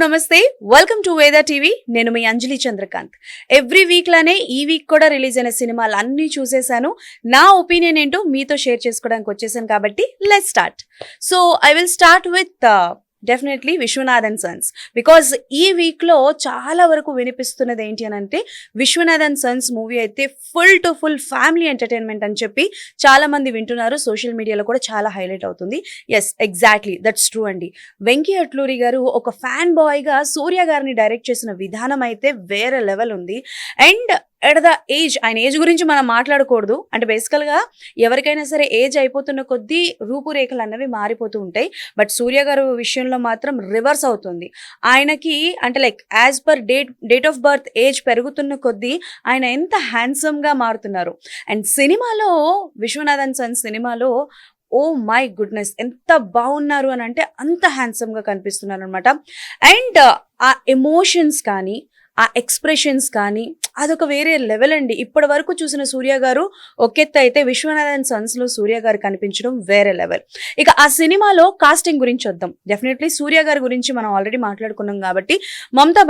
నమస్తే, welcome to Veda TV. నేను మీ అంజలి Chandrakant. Every week లానే ఈ వీక్ కూడా రిలీజ్ అయిన సినిమాలు అన్నీ చూసేసాను. నా ఒపీనియన్ ఏంటో మీతో షేర్ చేసుకోవడానికి వచ్చేసాను కాబట్టి let's start. So I will start with definitely Viswanathan Sons. Because ఈ వీక్లో చాలా వరకు వినిపిస్తున్నది ఏంటి అని అంటే, విశ్వనాథన్ సన్స్ మూవీ అయితే full to full family entertainment అని చెప్పి చాలా మంది వింటున్నారు. సోషల్ మీడియాలో కూడా చాలా హైలైట్ అవుతుంది. ఎస్, ఎగ్జాక్ట్లీ దట్స్ ట్రూ అండి. వెంకీ అట్లూరి గారు ఒక ఫ్యాన్ బాయ్గా సూర్య గారిని డైరెక్ట్ చేసిన విధానం అయితే వేరే లెవెల్ ఉంది. అండ్ ఎట్ ద ఏజ్, ఆయన ఏజ్ గురించి మనం మాట్లాడకూడదు. అంటే బేసికల్గా ఎవరికైనా సరే ఏజ్ అయిపోతున్న కొద్దీ రూపురేఖలు అన్నవి మారిపోతూ ఉంటాయి. బట్ సూర్య గారు విషయంలో మాత్రం రివర్స్ అవుతుంది. ఆయనకి అంటే like as per date of birth age పెరుగుతున్న కొద్దీ ఆయన ఎంత హ్యాండ్సమ్గా మారుతున్నారు. అండ్ సినిమాలో విశ్వనాథన్ సన్స్ సినిమాలో ఓ మై గుడ్నెస్ ఎంత బాగున్నారు అని అంటే అంత హ్యాండ్సమ్గా కనిపిస్తున్నారు అనమాట. అండ్ ఆ ఎమోషన్స్ కానీ ఆ ఎక్స్ప్రెషన్స్ కానీ అదొక వేరే లెవెల్ అండి. ఇప్పటి వరకు చూసిన సూర్య గారు ఒకెత్త అయితే విశ్వనాథన్ సన్స్లో సూర్య గారు కనిపించడం వేరే లెవెల్. ఇక ఆ సినిమాలో కాస్టింగ్ గురించి వద్దాం. డెఫినెట్లీ సూర్య గారి గురించి మనం ఆల్రెడీ మాట్లాడుకున్నాం కాబట్టి మమతా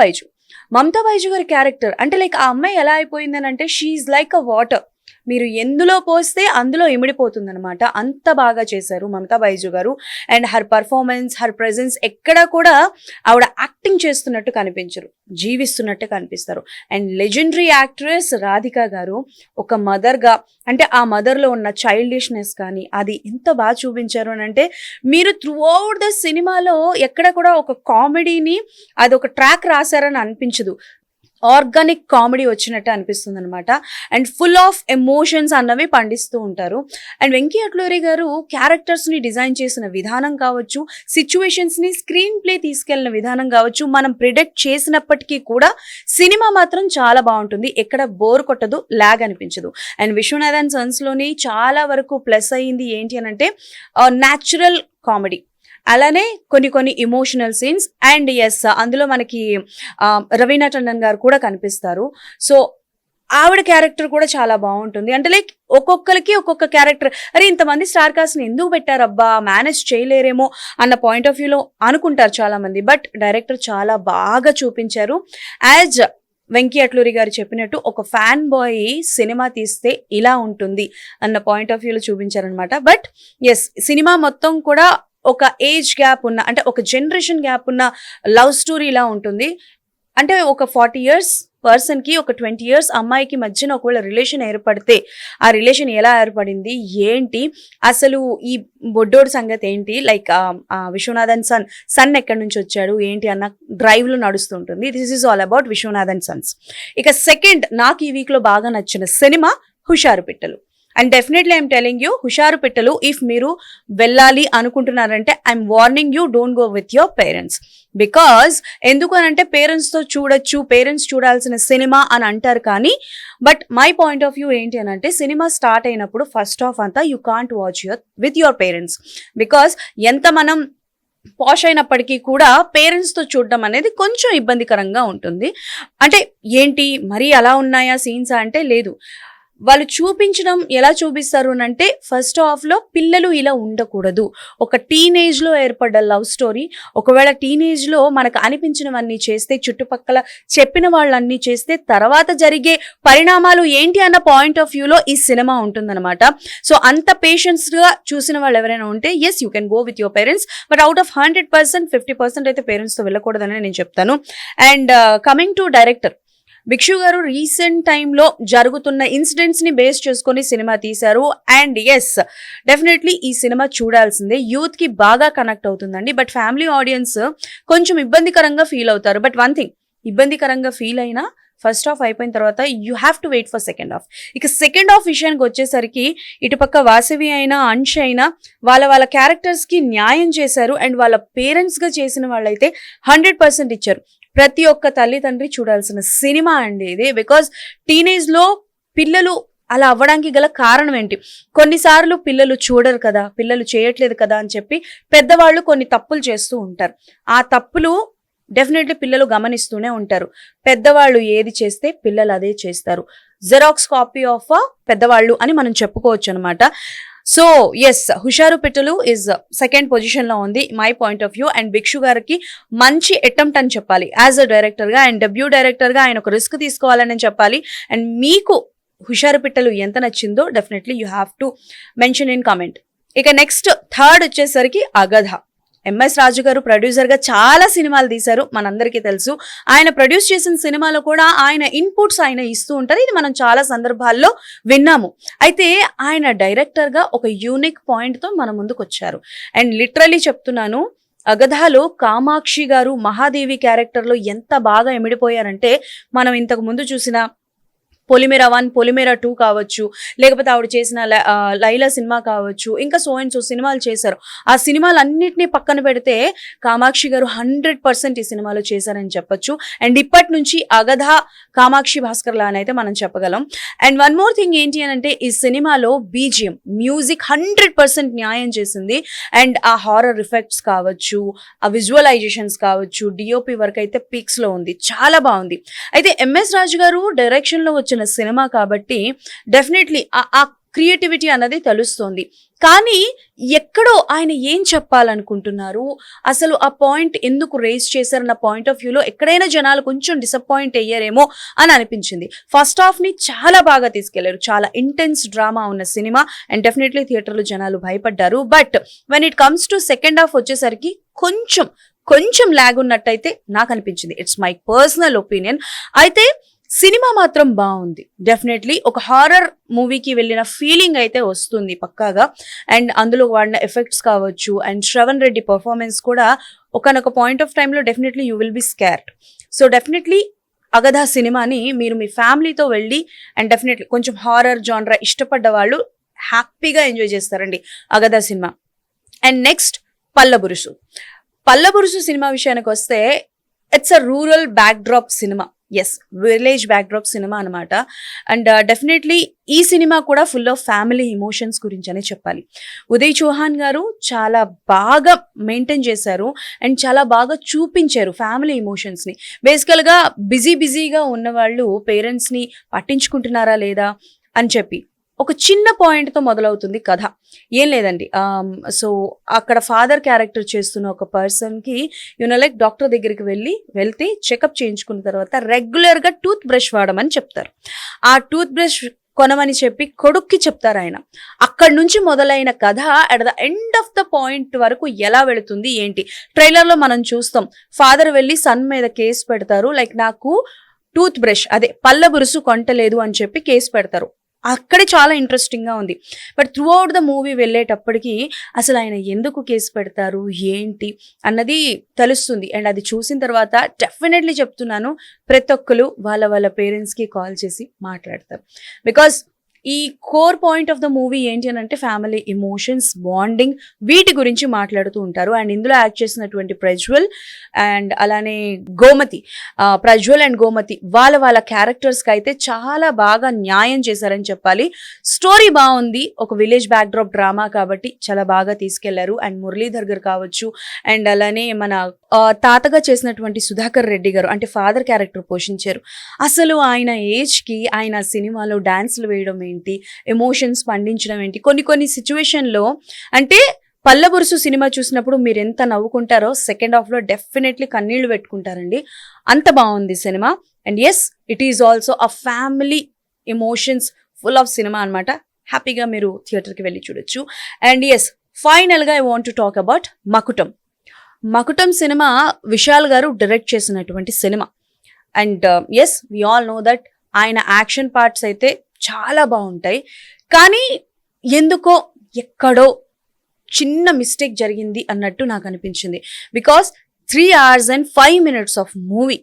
బైజు గారి క్యారెక్టర్ అంటే లైక్ ఆ అమ్మాయి ఎలా అయిపోయిందని అంటే షీఈ్ లైక్ అ వాటర్. మీరు ఎందులో పోస్తే అందులో ఇమిడిపోతుంది అనమాట. అంత బాగా చేశారు మమతా బైజు గారు. And her performance, her presence ఎక్కడ కూడా ఆవిడ యాక్టింగ్ చేస్తున్నట్టు కనిపించరు, జీవిస్తున్నట్టు కనిపిస్తారు. అండ్ లెజెండరీ యాక్ట్రెస్ రాధిక గారు ఒక మదర్గా అంటే ఆ మదర్లో ఉన్న చైల్డిష్నెస్ కానీ అది ఎంత బాగా చూపించారు అని అంటే, మీరు త్రూ అవుట్ ద సినిమాలో ఎక్కడ కూడా ఒక కామెడీని అది ఒక ట్రాక్ రాశారని అనిపించదు. ఆర్గానిక్ కామెడీ వచ్చినట్టు అనిపిస్తుంది అనమాట. అండ్ ఫుల్ ఆఫ్ ఎమోషన్స్ అన్నవి పండిస్తూ ఉంటారు. అండ్ వెంకీ అట్లూరి గారు క్యారెక్టర్స్ని డిజైన్ చేసిన విధానం కావచ్చు, సిచ్యువేషన్స్ని స్క్రీన్ ప్లే తీసుకెళ్లిన విధానం కావచ్చు, మనం ప్రిడిక్ట్ చేసినప్పటికీ కూడా సినిమా మాత్రం చాలా బాగుంటుంది. ఎక్కడ బోర్ కొట్టదు, లాగ్ అనిపించదు. అండ్ విశ్వనాథన్ సన్స్లోని చాలా వరకు ప్లస్ అయ్యింది ఏంటి అని అంటే న్యాచురల్ కామెడీ, అలానే కొన్ని ఇమోషనల్ సీన్స్. అండ్ ఎస్, అందులో మనకి రవీనా టండన్ గారు కూడా కనిపిస్తారు. సో ఆవిడ క్యారెక్టర్ కూడా చాలా బాగుంటుంది. అంటే లైక్ ఒక్కొక్కరికి ఒక్కొక్క క్యారెక్టర్, అరే ఇంతమంది స్టార్ కాస్ట్ని ఎందుకు పెట్టారబ్బా, మేనేజ్ చేయలేరేమో అన్న పాయింట్ ఆఫ్ వ్యూలో అనుకుంటారు చాలా మంది. బట్ డైరెక్టర్ చాలా బాగా చూపించారు. యాజ్ వెంకీ అట్లూరి గారు చెప్పినట్టు ఒక ఫ్యాన్ బాయ్ సినిమా తీస్తే ఇలా ఉంటుంది అన్న పాయింట్ ఆఫ్ వ్యూలో చూపించారనమాట. బట్ ఎస్, సినిమా మొత్తం కూడా ఒక ఏజ్ గ్యాప్ ఉన్న అంటే ఒక జనరేషన్ గ్యాప్ ఉన్న లవ్ స్టోరీ ఇలా ఉంటుంది. అంటే ఒక 40 years పర్సన్కి ఒక 20 years అమ్మాయికి మధ్యన ఒకవేళ రిలేషన్ ఏర్పడితే ఆ రిలేషన్ ఎలా ఏర్పడింది, ఏంటి అసలు ఈ బొడ్డోడు సంగతి ఏంటి, లైక్ విశ్వనాథన్ సన్ ఎక్కడి నుంచి వచ్చాడు ఏంటి అన్న డ్రైవ్లో నడుస్తుంటుంది. This is all about Viswanathan sons. ఇక సెకండ్ నాకు ఈ వీక్లో బాగా నచ్చిన సినిమా Hushaaru Pittalu. And definitely I'm telling you, Hushaaru Pittalu if మీరు వెళ్ళాలి అనుకుంటున్నారంటే I'm warning you, don't go with your parents. Because ఎందుకు అని అంటే పేరెంట్స్తో చూడొచ్చు, పేరెంట్స్ చూడాల్సిన సినిమా అని అంటారు. కానీ but my point of view ఏంటి అని అంటే, సినిమా స్టార్ట్ అయినప్పుడు ఫస్ట్ హాఫ్ అంతా you can't watch with your parents. Because ఎంత మనం పాష్ అయినప్పటికీ కూడా పేరెంట్స్తో చూడడం అనేది కొంచెం ఇబ్బందికరంగా ఉంటుంది. అంటే ఏంటి మరీ అలా ఉన్నాయా సీన్స్ అంటే లేదు, వాళ్ళు చూపించడం ఎలా చూపిస్తారు అని అంటే, ఫస్ట్ హాఫ్లో పిల్లలు ఇలా ఉండకూడదు, ఒక టీనేజ్లో ఏర్పడ్డ లవ్ స్టోరీ. ఒకవేళ టీనేజ్లో మనకు అనిపించినవన్నీ చేస్తే, చుట్టుపక్కల చెప్పిన వాళ్ళన్నీ చేస్తే తర్వాత జరిగే పరిణామాలు ఏంటి అన్న పాయింట్ ఆఫ్ వ్యూలో ఈ సినిమా ఉంటుందన్నమాట. సో అంత పేషెన్స్గా చూసిన వాళ్ళు ఎవరైనా ఉంటే yes, you can go with your parents. But out of 100% 50% అయితే పేరెంట్స్తో వెళ్ళకూడదని నేను చెప్తాను. And coming to director Bhikshu garu, recent టైంలో జరుగుతున్న ఇన్సిడెంట్స్ని బేస్ చేసుకొని సినిమా తీశారు. అండ్ ఎస్, డెఫినెట్లీ ఈ సినిమా చూడాల్సిందే, యూత్కి బాగా కనెక్ట్ అవుతుందండి. బట్ ఫ్యామిలీ ఆడియన్స్ కొంచెం ఇబ్బందికరంగా ఫీల్ అవుతారు. బట్ వన్ థింగ్, ఇబ్బందికరంగా ఫీల్ అయినా ఫస్ట్ హాఫ్ అయిపోయిన తర్వాత you have to wait for second half. ఇక సెకండ్ హాఫ్ విషయానికి వచ్చేసరికి ఇటుపక్క వాసవి అయినా అంశ్ అయినా వాళ్ళ క్యారెక్టర్స్కి న్యాయం చేశారు. అండ్ వాళ్ళ పేరెంట్స్గా చేసిన వాళ్ళైతే 100% ఇచ్చారు. ప్రతి ఒక్క తల్లిదండ్రి చూడాల్సిన సినిమా అండి ఇది. బికాజ్ టీనేజ్లో పిల్లలు అలా అవ్వడానికి గల కారణం ఏంటి, కొన్నిసార్లు పిల్లలు చూడరు కదా, పిల్లలు చేయట్లేదు కదా అని చెప్పి పెద్దవాళ్ళు కొన్ని తప్పులు చేస్తూ ఉంటారు. ఆ తప్పులు డెఫినెట్లీ పిల్లలు గమనిస్తూనే ఉంటారు. పెద్దవాళ్ళు ఏది చేస్తే పిల్లలు అదే చేస్తారు. జెరాక్స్ కాపీ ఆఫ్ పెద్దవాళ్ళు అని మనం చెప్పుకోవచ్చు అనమాట. సో ఎస్, హుషారు పిట్టలు ఇస్ సెకండ్ పొజిషన్ లో ఉంది my point of view. And Bhikshu గారికి మంచి అటెంప్ట్ అని చెప్పాలి యాజ్ అ డైరెక్టర్ గా. అండ్ డెబ్యూ డైరెక్టర్ గా ఆయన ఒక రిస్క్ తీసుకోవాలని చెప్పాలి. అండ్ మీకు హుషారు పిట్టలు ఎంత నచ్చిందో definitely you have to mention in comment. ఇక నెక్స్ట్ థర్డ్ వచ్చేసరికి అగధ. ఎంఎస్ రాజు గారు ప్రొడ్యూసర్ గా చాలా సినిమాలు తీశారు, మనందరికీ తెలుసు. ఆయన ప్రొడ్యూస్ చేసిన సినిమాలో కూడా ఆయన ఇన్పుట్స్ ఆయన ఇస్తూ ఉంటారు, ఇది మనం చాలా సందర్భాల్లో విన్నాము. అయితే ఆయన డైరెక్టర్ గా ఒక యూనిక్ పాయింట్ తో మన ముందుకు వచ్చారు. అండ్ లిటరలీ చెప్తున్నాను, అగధాలో కామాక్షి గారు మహాదేవి క్యారెక్టర్ లో ఎంత బాగా ఎమిడిపోయారంటే, మనం ఇంతకు ముందు చూసిన పొలిమేర 1, పొలిమేర 2 కావచ్చు, లేకపోతే ఆవిడ చేసిన లైలా సినిమా కావచ్చు, ఇంకా సో అండ్ సో సినిమాలు చేశారు. ఆ సినిమాలన్నింటినీ పక్కన పెడితే కామాక్షి గారు 100% ఈ సినిమాలో చేశారని చెప్పొచ్చు. అండ్ ఇప్పటి నుంచి అగధ కామాక్షి భాస్కర్ లా అని అయితే మనం చెప్పగలం. అండ్ వన్ మోర్ థింగ్ ఏంటి అని అంటే, ఈ సినిమాలో బీజిఎం మ్యూజిక్ 100% న్యాయం చేసింది. అండ్ ఆ హారర్ ఎఫెక్ట్స్ కావచ్చు, ఆ విజువలైజేషన్స్ కావచ్చు, డిఓపి వర్క్ అయితే పీక్స్ లో ఉంది, చాలా బాగుంది. అయితే ఎంఎస్ రాజు గారు డైరెక్షన్ లో వచ్చిన సినిమా కాబట్టి డెఫినెట్లీ ఆ క్రియేటివిటీ అన్నది తెలుస్తోంది. కానీ ఎక్కడో ఆయన ఏం చెప్పాలనుకుంటున్నారు, అసలు ఆ పాయింట్ ఎందుకు రేస్ చేశారన్న పాయింట్ ఆఫ్ వ్యూలో ఎక్కడైనా జనాలు కొంచెం డిసప్పాయింట్ అయ్యారేమో అని అనిపించింది. ఫస్ట్ హాఫ్ ని చాలా బాగా తీసుకెళ్లారు, చాలా ఇంటెన్స్ డ్రామా ఉన్న సినిమా. అండ్ డెఫినెట్లీ థియేటర్లో జనాలు భయపడ్డారు. But when it comes to second half వచ్చేసరికి కొంచెం ల్యాగ్ ఉన్నట్టయితే నాకు అనిపించింది. It's my personal opinion. అయితే సినిమా మాత్రం బాగుంది. డెఫినెట్లీ ఒక హారర్ మూవీకి వెళ్ళిన ఫీలింగ్ అయితే వస్తుంది పక్కాగా. అండ్ అందులో వాడిన ఎఫెక్ట్స్ కావచ్చు, అండ్ శ్రవణ్ రెడ్డి పర్ఫార్మెన్స్ కూడా ఒకనొక పాయింట్ ఆఫ్ టైంలో definitely you will be scared. So definitely Agadha సినిమాని మీరు మీ ఫ్యామిలీతో వెళ్ళి, అండ్ డెఫినెట్లీ కొంచెం హారర్ జానరా ఇష్టపడ్డ వాళ్ళు హ్యాపీగా ఎంజాయ్ చేస్తారండి Agadha cinema. And next Pallaburusu cinema విషయానికి వస్తే, it's a rural backdrop cinema. Yes, village backdrop cinema అనమాట. అండ్ డెఫినెట్లీ ఈ సినిమా కూడా ఫుల్ ఆఫ్ ఫ్యామిలీ ఇమోషన్స్ గురించి అనే చెప్పాలి. ఉదయ్ చౌహాన్ గారు చాలా బాగా మెయింటైన్ చేశారు అండ్ చాలా బాగా చూపించారు ఫ్యామిలీ ఇమోషన్స్ని. బేసికల్గా బిజీగా ఉన్న వాళ్ళు పేరెంట్స్ని పట్టించుకుంటున్నారా లేదా అని చెప్పి ఒక చిన్న పాయింట్తో మొదలవుతుంది కథ. ఏం లేదండి, సో అక్కడ ఫాదర్ క్యారెక్టర్ చేస్తున్న ఒక పర్సన్కి లైక్ డాక్టర్ దగ్గరికి వెళ్తే చెకప్ చేయించుకున్న తర్వాత రెగ్యులర్గా టూత్ బ్రష్ వాడమని చెప్తారు. ఆ టూత్ బ్రష్ కొనమని చెప్పి కొడుక్కి చెప్తారు ఆయన. అక్కడి నుంచి మొదలైన కథ at the end of the point వరకు ఎలా వెళుతుంది ఏంటి, ట్రైలర్లో మనం చూస్తాం. ఫాదర్ వెళ్ళి సన్ మీద కేసు పెడతారు, లైక్ నాకు టూత్ బ్రష్ అదే పళ్ళ బురుసు కొంటలేదు అని చెప్పి కేసు పెడతారు. అక్కడే చాలా ఇంట్రెస్టింగ్గా ఉంది. But through out the movie వెళ్ళేటప్పటికి అసలు ఆయన ఎందుకు కేసు పెడతారు ఏంటి అన్నది తెలుస్తుంది. అండ్ అది చూసిన తర్వాత డెఫినెట్లీ చెప్తున్నాను, ప్రతి ఒక్కరు వాళ్ళ పేరెంట్స్కి కాల్ చేసి మాట్లాడతారు. బికాస్ ఈ core point of the movie ఏంటి అని అంటే ఫ్యామిలీ ఇమోషన్స్, బాండింగ్, వీటి గురించి మాట్లాడుతూ ఉంటారు. అండ్ ఇందులో యాక్ట్ చేసినటువంటి ప్రజ్వల్ అండ్ అలానే ప్రజ్వల్ అండ్ గోమతి వాళ్ళ క్యారెక్టర్స్కి అయితే చాలా బాగా న్యాయం చేశారని చెప్పాలి. స్టోరీ బాగుంది, ఒక విలేజ్ బ్యాక్డ్రాప్ డ్రామా కాబట్టి చాలా బాగా తీసుకెళ్లారు. అండ్ మురళీధర్ గారు కావచ్చు, అండ్ అలానే మన తాతగా చేసినటువంటి సుధాకర్ రెడ్డి గారు అంటే ఫాదర్ క్యారెక్టర్ పోషించారు. అసలు ఆయన ఏజ్కి ఆయన సినిమాలో డాన్స్లు వేయడం ఏంటి, ఎమోషన్స్ పండించడం ఏంటి, కొన్ని సిచ్యువేషన్లో అంటే పల్లబురుసు సినిమా చూసినప్పుడు మీరు ఎంత నవ్వుకుంటారో సెకండ్ హాఫ్లో డెఫినెట్లీ కన్నీళ్లు పెట్టుకుంటారండి, అంత బాగుంది cinema. And yes, it is also a family emotions full of cinema అనమాట. హ్యాపీగా మీరు థియేటర్కి వెళ్ళి చూడొచ్చు. అండ్ ఎస్, ఫైనల్గా I want to talk about Makutam cinema Vishal garu direct చేసినటువంటి cinema. And yes, we all know that ఆయన యాక్షన్ పార్ట్స్ అయితే చాలా బాగుంటాయి. కానీ ఎందుకో ఎక్కడో చిన్న మిస్టేక్ జరిగింది అన్నట్టు నాకు అనిపించింది. Because 3 hours and 5 minutes of movie,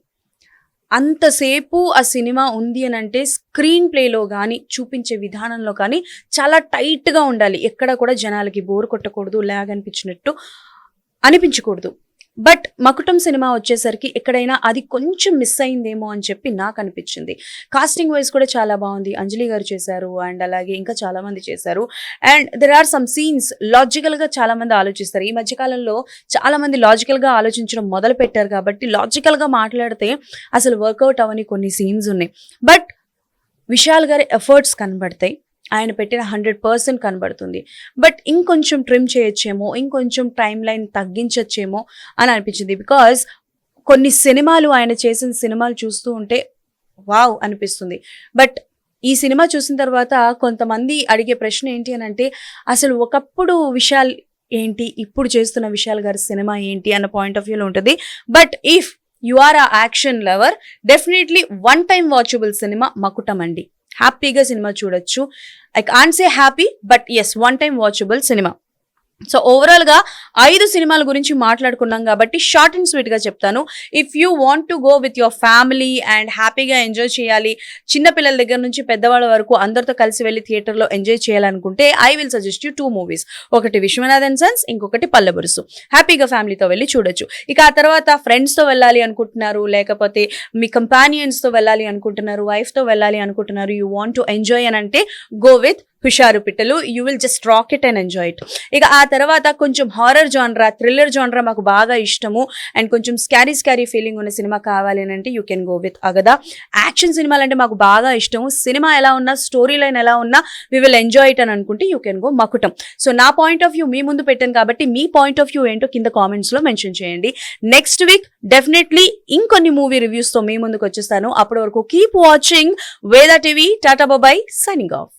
అంతసేపు ఆ సినిమా ఉంది అని అంటే స్క్రీన్ ప్లేలో కానీ చూపించే విధానంలో కానీ చాలా టైట్గా ఉండాలి. ఎక్కడ కూడా జనాలకి బోర్ కొట్టకూడదు, ల్యాగ్ అనిపించకూడదు. బట్ మకుటం సినిమా వచ్చేసరికి ఎక్కడైనా అది కొంచెం మిస్ అయిందేమో అని చెప్పి నాకు అనిపించింది. కాస్టింగ్ వైజ్ కూడా చాలా బాగుంది, అంజలి గారు చేశారు అండ్ అలాగే ఇంకా చాలా మంది చేశారు. And there are some scenes లాజికల్గా చాలా మంది ఆలోచిస్తారు. ఈ మధ్యకాలంలో చాలా మంది లాజికల్గా ఆలోచించడం మొదలు పెట్టారు కాబట్టి లాజికల్గా మాట్లాడితే అసలు వర్కౌట్ అవని కొన్ని సీన్స్ ఉన్నాయి. బట్ విశాల్ గారి ఎఫర్ట్స్ కనబడతాయి. ఆయన పెట్టిన 100% కనబడుతుంది. బట్ ఇంకొంచెం ట్రిమ్ చేయొచ్చేమో, ఇంకొంచెం టైమ్ లైన్ తగ్గించొచ్చేమో అని అనిపించింది. బికాజ్ కొన్ని సినిమాలు ఆయన చేసిన సినిమాలు చూస్తూ ఉంటే వావ్ అనిపిస్తుంది. బట్ ఈ సినిమా చూసిన తర్వాత కొంతమంది అడిగే ప్రశ్న ఏంటి అని అంటే, అసలు ఒకప్పుడు విశాల్ ఏంటి, ఇప్పుడు చేస్తున్న విశాల్ గారి సినిమా ఏంటి అన్న పాయింట్ ఆఫ్ వ్యూలో ఉంటుంది. But if you are a action lover, definitely one time watchable cinema Makutam అండి. హ్యాపీగా సినిమా చూడొచ్చు. I can't say happy, but yes one time watchable cinema. So ఓవరాల్గా 5 సినిమాల గురించి మాట్లాడుకున్నాం కాబట్టి షార్ట్ అండ్ స్వీట్గా చెప్తాను. If you want to go with your family and హ్యాపీగా ఎంజాయ్ చేయాలి, చిన్నపిల్లల దగ్గర నుంచి పెద్దవాళ్ళ వరకు అందరితో కలిసి వెళ్ళి థియేటర్లో ఎంజాయ్ చేయాలనుకుంటే I will suggest you 2 movies. ఒకటి విశ్వనాథ్ అండ్ సన్స్, ఇంకొకటి పల్లెబురుసు. హ్యాపీగా ఫ్యామిలీతో వెళ్ళి చూడొచ్చు. ఇక ఆ తర్వాత ఫ్రెండ్స్తో వెళ్ళాలి అనుకుంటున్నారు, లేకపోతే మీ కంపానియన్స్తో వెళ్ళాలి అనుకుంటున్నారు, వైఫ్తో వెళ్ళాలి అనుకుంటున్నారు, యూ వాంట్ టు ఎంజాయ్ అని అంటే గో విత్ హుషారు పిట్టలు. You will just rock it and enjoy it. ఇక ఆ తర్వాత కొంచెం హారర్ జానరా, థ్రిల్లర్ జానరా మాకు బాగా ఇష్టము అండ్ కొంచెం స్కారీ ఫీలింగ్ ఉన్న సినిమా కావాలి అని అంటే you can go with Agadha. Action సినిమాలు అంటే మాకు బాగా ఇష్టము, సినిమా ఎలా ఉన్నా, స్టోరీ లైన్ ఎలా ఉన్నా వీ విల్ ఎంజాయ్ ఇట్ అని అనుకుంటే యూ కెన్ గో మకుటం. సో నా పాయింట్ ఆఫ్ వ్యూ మీ ముందు పెట్టాను కాబట్టి మీ పాయింట్ ఆఫ్ వ్యూ ఏంటో కింద కామెంట్స్లో మెన్షన్ చేయండి. నెక్స్ట్ వీక్ డెఫినెట్లీ ఇంకొన్ని మూవీ రివ్యూస్తో మీ ముందుకు వచ్చేస్తాను. అప్పటి వరకు keep watching Veda TV. Tata bye, signing of.